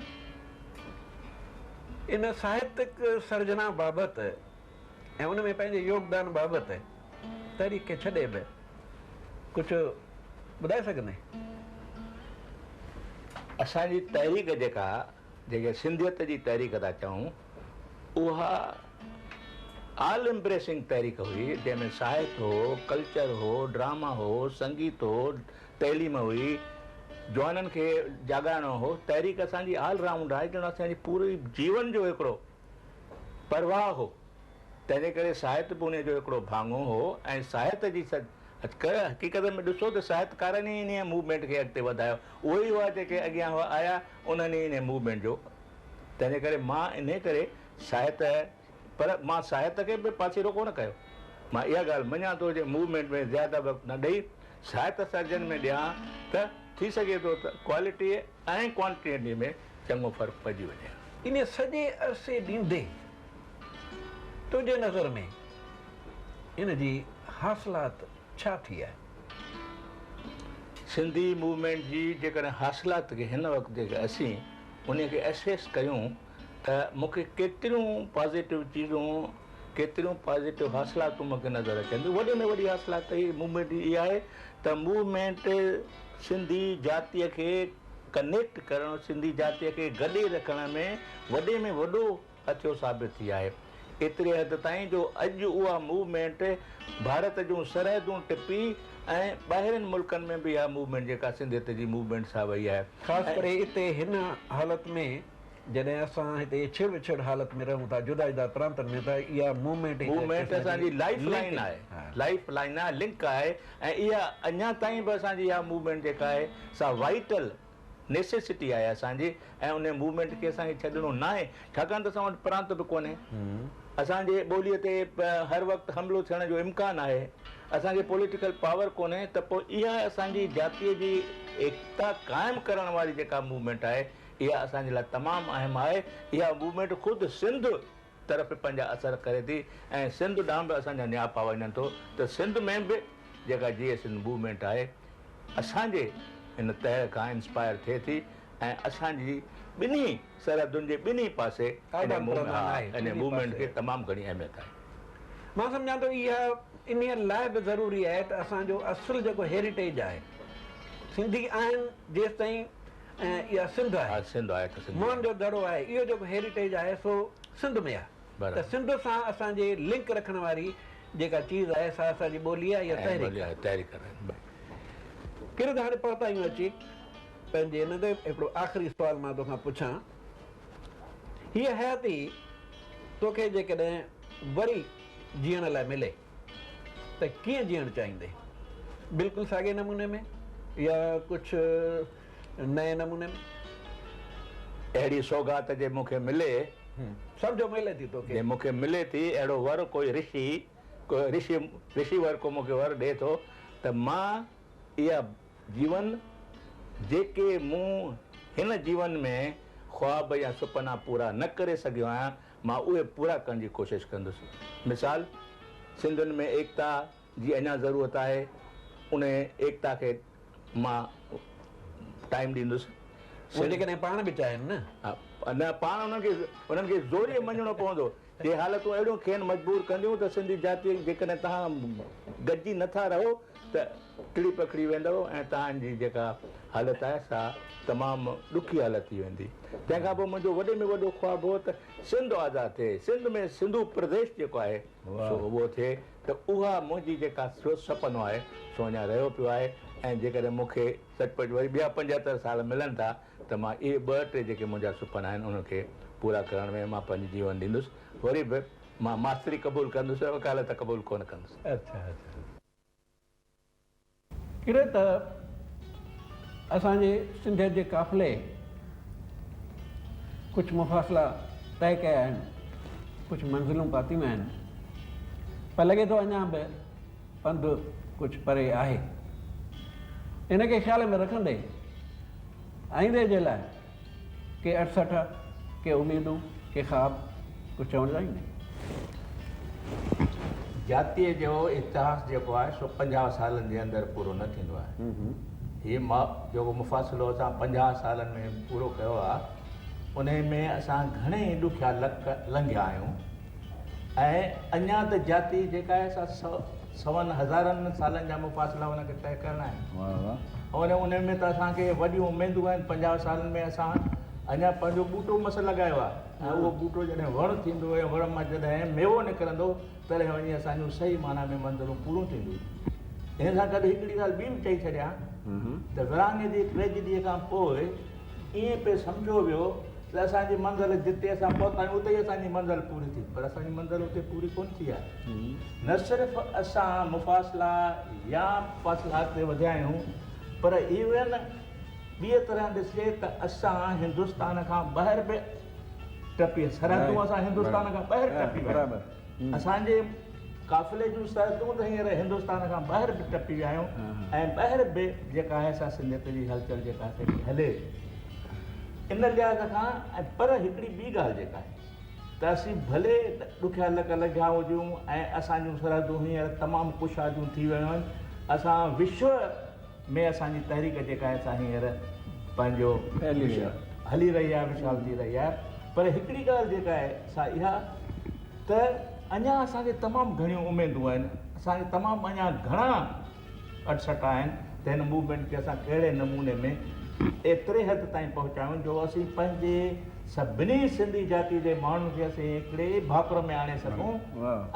इन साहित्यिक सर्जना बाबति ऐं उन में पंहिंजे योगदान बाबति तहरीक खे छॾे बि कुझु ॿुधाए सघंदे? असांजी तहरीक जेके सिंधियत जी तहरीक था चऊं, उहा ऑल एम्ब्रेसिंग तहरीक हुई, जंहिंमें साहित्य हो, कल्चर हो, ड्रामा हो, संगीत हो, तइलीम हुई, जवाननि खे जाॻाइणो हो। तहरीक असांजी ऑल राउंड आहे, ॼण असांजी पूरे जीवन जो हिकिड़ो परवाह हो। तंहिंजे करे साहित्य बि उन जो हिकिड़ो भाङो हो। ऐं साहित्य जी हक़ीक़त में ॾिसो त साहित्यकारनि ई इन मूवमेंट खे अॻिते वधायो। उहे ई हुआ जेके अॻियां हुआ आया, उन्हनि इन मूवमेंट जो। तंहिंजे करे मां इन करे साहित्य, पर मां साहित्य खे बि पासीरो कोन कयो। मां इहा ॻाल्हि मञा थो जे मूवमेंट में ज़्यादा वक़्तु न ॾेई साहित्य सर्जन में ॾियां त थी सघे थो त क्वालिटी ऐं क्वांटिटी में चङो फ़र्क़ु पइजी वञे। इन सॼे अरसे ॾींदे तुंहिंजे नज़र में इन जी हासिलात छा थी आहे? सिंधी मूवमेंट जी जेकॾहिं हासिलात खे हिन वक़्तु जेके असीं उन खे एसेस कयूं त मूंखे केतिरियूं पॉज़िटिव चीज़ूं केतिरियूं पॉज़िटिव हासिलातूं मूंखे नज़र अचनि थियूं। वॾे में वॾी हासिलात ही मूवमेंट इहा आहे त मूवमेंट सिंधी जातीअ खे कनेक्ट करणु, सिंधी जातीअ खे गॾे रखण में वॾो हथियो साबित थी आहे। एतिरे हद ताईं जो अॼु उहा मूवमेंट भारत जूं सरहदूं टिपी ऐं ॿाहिरिनि मुल्कनि में बि इहा मूवमेंट जेका सिंधियत जी मूवमेंट सां वई आहे। ख़ासि करे हिते हिन हालत में जॾहिं असां हिते छिड़ विछड़ हालत में रहूं था जुदा जुदा प्रांतनि में, त इहा मूवमेंट असांजी लाइफ लाइन आहे, लाइफ लाइन आहे, लिंक आहे। ऐं इहा अञा ताईं बि असांजी इहा मूवमेंट जेका आहे सा वाइटल नेसेसिटी आहे असांजी, ऐं उन मूवमेंट खे असांखे छॾिणो न आहे, छाकाणि त असां वटि प्रांत बि कोन्हे, असांजे ॿोलीअ ते हर वक़्तु हमिलो थियण जो इम्कानु आहे, असांखे पॉलिटिकल पावर कोन्हे, त पोइ इहा असांजी जातीअ जी एकता क़ाइमु करण वारी जेका मूवमेंट आहे इहा असांजे लाइ तमामु अहम आहे। इहा मूवमेंट ख़ुदि सिंध तरफ़ पंहिंजा असर करे थी ऐं सिंध ॾांहुं बि असांजा नियापा वञनि थो, त सिंध में बि जेका GS मूवमेंट आहे असांजे हिन तह खां इंस्पायर थिए थी ऐं असांजी ॿिन्ही सरहदुनि जे ॿिन्ही पासे इन मूवमेंट खे तमामु घणी अहमियत आहे। मां सम्झां थो इहा इन लाइ बि ज़रूरी आहे त असांजो असुलु जेको हेरिटेज आहे सिंधी आहिनि जेसि ताईं ऐं इहा सिंध आहे, सिंध आहे त मुअनि जो दड़ो आहे, इहो जेको हेरिटेज आहे सो सिंध में आहे। त सिंध सां असांजे लिंक रखण वारी जेका चीज़ आहे सा असांजी ॿोली आहे, इहा तहरीक आहे। किरत हाणे पहुतायूं अची पंहिंजे हिन ते हिकिड़ो आख़िरी सुवाल मां तोखां पुछां, हीअ हयाती तोखे जेकॾहिं वरी जीअण लाइ मिले त कीअं जीअणु चाहींदे? बिल्कुलु साॻे नमूने में या कुझु नए नमूने में? अहिड़ी सौगात जे मूंखे मिले, सम्झो मिले थी तोखे, मूंखे मिले थी अहिड़ो वर, कोई ऋषि वर को मूंखे वर ॾिए थो, त मां इहा जीवन जेके मूं हिन जीवन में ख्वाब या सुपना पूरा न करे सघियो आहियां, मां उहे पूरा करण जी कोशिशि कंदुसि। मिसाल, सिंधियुनि में एकता जी अञा ज़रूरत आहे, उन एकता खे मां टाइम ॾींदुसि। जेकॾहिं पाण बि चाहिनि न पाण उन्हनि खे ज़ोरीअ मञिणो पवंदो। हे हालतूं अहिड़ियूं खेनि मजबूर कंदियूं त सिंधी जाती जेकॾहिं तव्हां गॾिजी नथा रहो त टिड़ी पकड़ी वेंदव ऐं तव्हांजी जेका हालत आहे सा तमामु ॾुखी हालत थी वेंदी। तंहिंखां पोइ मुंहिंजो वॾे में वॾो ख्वाब हो त सिंध आज़ादु थिए, सिंध में सिंधू प्रदेश जेको आहे सो उहो थिए, त उहा मुंहिंजी जेका सपनो आहे सो अञा रहियो पियो आहे। ऐं जेकॾहिं मूंखे सचपच वरी ॿिया 75 साल मिलनि था त मां इहे 2-3 जेके मुंहिंजा सुपना आहिनि उनखे पूरा करण में मां पंहिंजी जीवन ॾींदुसि। वरी बि मां मास्तरी क़बूलु कंदुसि, वकालत क़बूलु कोन कंदुसि। अच्छा किरे त असांजे सिंधियत जे काफ़िले कुझु मुफ़ासिला तय कया आहिनि, कुझु मंज़िलूं पातियूं आहिनि, पर लॻे थो अञा बि पंधु कुझु परे आहे। इन खे ख़्याल में रखंदे आईंदे जे लाइ के 68 के उमेदूं के ख़्वाब कुझु चवणु चाहींदे? जातीअ जो इतिहास जेको आहे सो 50 सालनि जे अंदरि पूरो न थींदो आहे। हीअ मां जेको मुफ़ासिलो असां 50 सालनि में पूरो कयो आहे, उन में असां घणेई ॾुखिया लंघिया आहियूं ऐं अञा त जाती जेका आहे सा 100,000 सालनि जा मुफ़ासिला उनखे तय करणा आहिनि। उन में त असांखे वॾियूं उमेदूं आहिनि। 50 सालनि में असां अञा पंहिंजो ॿूटो मस लगायो आहे ऐं उहो ॿूटो जॾहिं वणु थींदो ऐं वण मां जॾहिं मेवो निकिरंदो तॾहिं वञी असांजूं सही माना में मंज़िलूं पूरियूं थींदियूं। हिन सां गॾु हिकिड़ी ॻाल्हि ॿी बि चई छॾियां त विरहाङे जी ट्रेजिडीअ खां पोइ ईअं पियो सम्झो वियो त असांजी मंज़िल जिते असां पहुता आहियूं उते ई असांजी मंज़िल पूरी थी, पर असांजी मंज़िल उते पूरी कोन थी आहे। न सिर्फ़ु असां मुफ़ासिला या फ़ासिलात ते वधिया आहियूं, पर इवन ॿिए तरह ॾिसे त असां हिंदुस्तान खां ॿाहिरि बि टपी, सरहदूं असां हिंदुस्तान खां ॿाहिरि टपी विया। असांजे काफ़िले जूं सरहदूं त हींअर हिंदुस्तान खां ॿाहिरि बि टपी विया आहियूं ऐं ॿाहिरि बि जेका आहे असां सिंधियत जी हलचल जेका आहे हले इन लिहाज़ खां। ऐं पर हिकिड़ी ॿी ॻाल्हि जेका आहे त असीं भले ॾुखिया लॻिया हुजूं ऐं असांजूं सरहदूं हींअर तमामु कुशादियूं थी वियूं आहिनि, असां विश्व में असांजी तहरीक जेका आहे सा हींअर पंहिंजो हली रही आहे, विशाल थी रही आहे। पर हिकिड़ी ॻाल्हि जेका आहे सा इहा त अञा असांखे तमामु घणियूं उमेदूं आहिनि, असांखे तमामु अञा घणा अटसट आहिनि त हिन मूवमेंट खे असां कहिड़े नमूने में एतिरे हद ताईं पहुचायूं जो असीं पंहिंजे सभिनी सिंधी जाति जे माण्हुनि खे असीं हिकिड़े भाकुर में आणे सघूं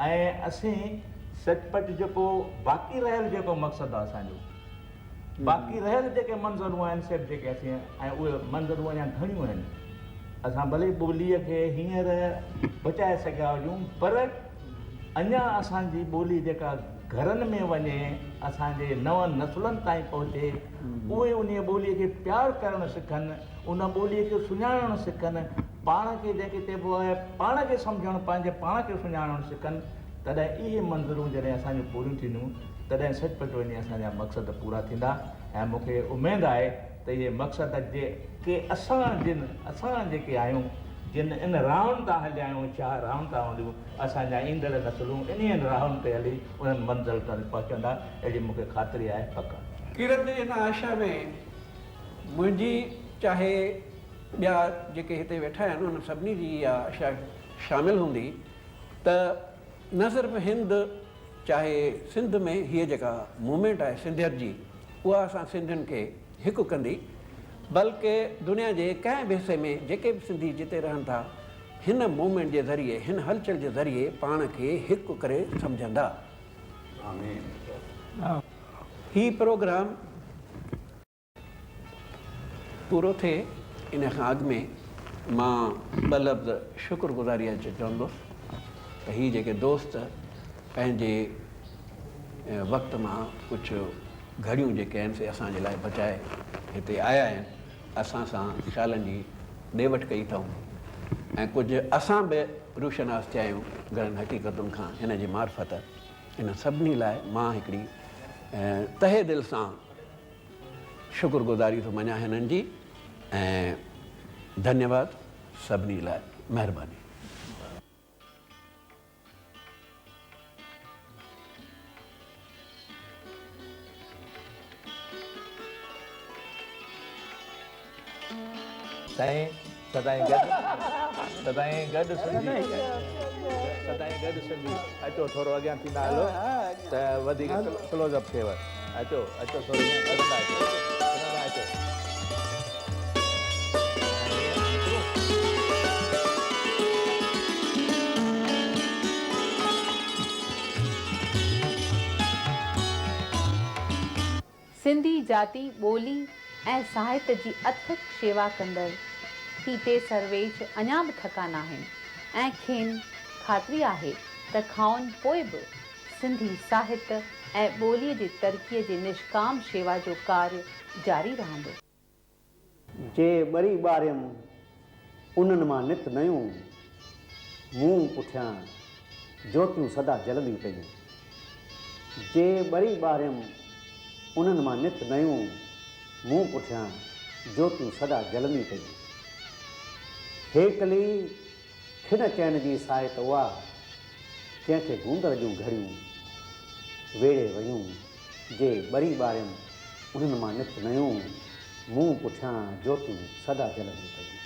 ऐं असीं सचपच जेको बाक़ी रहियल जेको मक़सदु आहे असांजो, बाक़ी रहियल जेके मंज़रूं आहिनि सभु जेके असीं ऐं उहे मंज़रूं अञा घणियूं आहिनि। असां भले ॿोलीअ खे हींअर बचाए सघिया हुजूं, पर अञा असांजी ॿोली जेका घरनि में वञे, असांजे नवनि नसुलनि ताईं पहुचे, उहे उन ॿोलीअ खे प्यारु करणु सिखनि, उन ॿोलीअ खे सुञाणणु सिखनि, पाण खे जंहिंखे चइबो आहे पाण खे सम्झणु, पंहिंजे पाण खे सुञाणणु सिखनि, तॾहिं इहे मंज़रूं जॾहिं असांजूं पूरियूं थींदियूं तॾहिं सचपच वञी असांजा मक़सद पूरा थींदा। ऐं मूंखे उमेदु आहे त इहे मक़सद जेके असां जेके आहियूं, जिन इन राहुनि तां हलिया आहियूं, छा राहुनि तां हलियूं, असांजा ईंदड़ नसलूं इन राहुनि ते हली उन्हनि मंज़िल ताईं पहुचंदा, अहिड़ी मूंखे ख़ातिरी आहे पक। किरत इन आशा में मुंहिंजी चाहे ॿिया जेके हिते वेठा आहिनि उन सभिनी जी इहा आशा शामिलु हूंदी त न सिर्फ़ु हिंद चाहे सिंध में हीअ जेका मूवमेंट आहे सिंधियत जी, उहा असां सिंधियुनि खे हिकु कंदी, बल्कि दुनिया जे कंहिं बि हिसे में जेके बि सिंधी जिते रहनि था, हिन मूवमेंट जे ज़रिए, हिन हलचल जे ज़रिए पाण खे हिकु करे सम्झंदा। ही प्रोग्राम पूरो थिए इन खां अॻु में मां ॿ लफ़्ज़ शुक्रगुज़ारी चवंदुसि त ही जेके दोस्त पंहिंजे वक़्त मां कुझु घड़ियूं जेके आहिनि से असांजे लाइ बचाए हिते आया आहिनि, असां सां ख़्यालनि जी ॾे वठि कई अथऊं ऐं कुझु असां बि रोशनास थिया आहियूं घणनि हक़ीक़तुनि खां हिन जी मार्फत। इन सभिनी लाइ मां हिकिड़ी तहे दिलि सां शुक्रगुज़ारी थो मञा हिननि जी ऐं धन्यवाद सभिनी लाइ, महिरबानी। साईं सदाईं गॾु सिंधी अचो थोरो अॻियां थींदा हलो त वधीक क्लोज़अप थिएव। अचो थोरो अचो। सिंधी जाति ॿोली ऐं साहित्य जी अथक शेवा कंदड़ हीते सर्वेश अञा बि थकान आहिनि ऐं खेनि ख़ातिरी आहे त खाउनि पोइ बि सिंधी साहित्य ऐं ॿोलीअ जी तरक़ीअ जे निष्काम शेवा जो कार्य जारी रहंदो। जे ॿरी ॿारियमि उन्हनि मां नित नयूं, मुंहुं पुठियां ज्योतियूं सदा जलंदियूं पयूं। जे ॿरी ॿारियमि उन्हनि मां नित नयूं, मुंहुं पुठियां ज्योतियूं सदा जलंदियूं पयूं। हे कली खिन चइण जी साहित उहा जंहिंखे गूंदड़ जूं घड़ियूं वेड़े वयूं। जे ॿरी ॿारियमि उन्हनि मां नित नयूं, मुंहुं पुठियां ज्योतियूं सदा जलंदियूं पयूं।